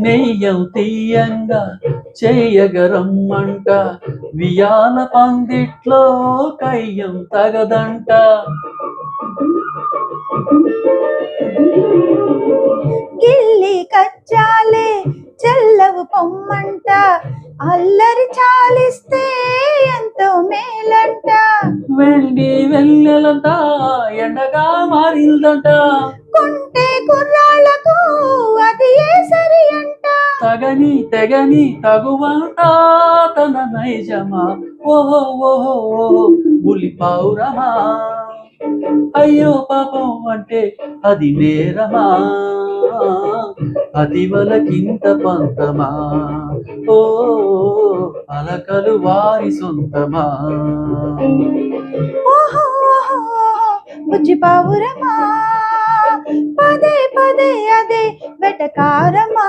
నెయ్యం తీయంగా చేయగరమ్మంట వియాల పందిట్లో కయ్యం తగదంట. గిల్లి కచ్చాలే చెల్లవు పొమ్మంట అల్లరి చాలిస్తే ఎంతో మేలంట. వెండి వెన్నెలంట ఎండగా మారిందంట. కొంటే కుర్రాళ్ళకు అది ఏ సరి అంట. తగని తెగని తగువంట తన నైజమా. ఓహో ఓహో ఓహో బులి పౌరమా. అయ్యో పాపం అంటే అది నేరమా. అతివలకింత పంతమా. ఓ అలకలు వారి సొంతమా. ఓహో ఓహో బుజ్జి పావురమా పదే పదే అదే వెటకారమా.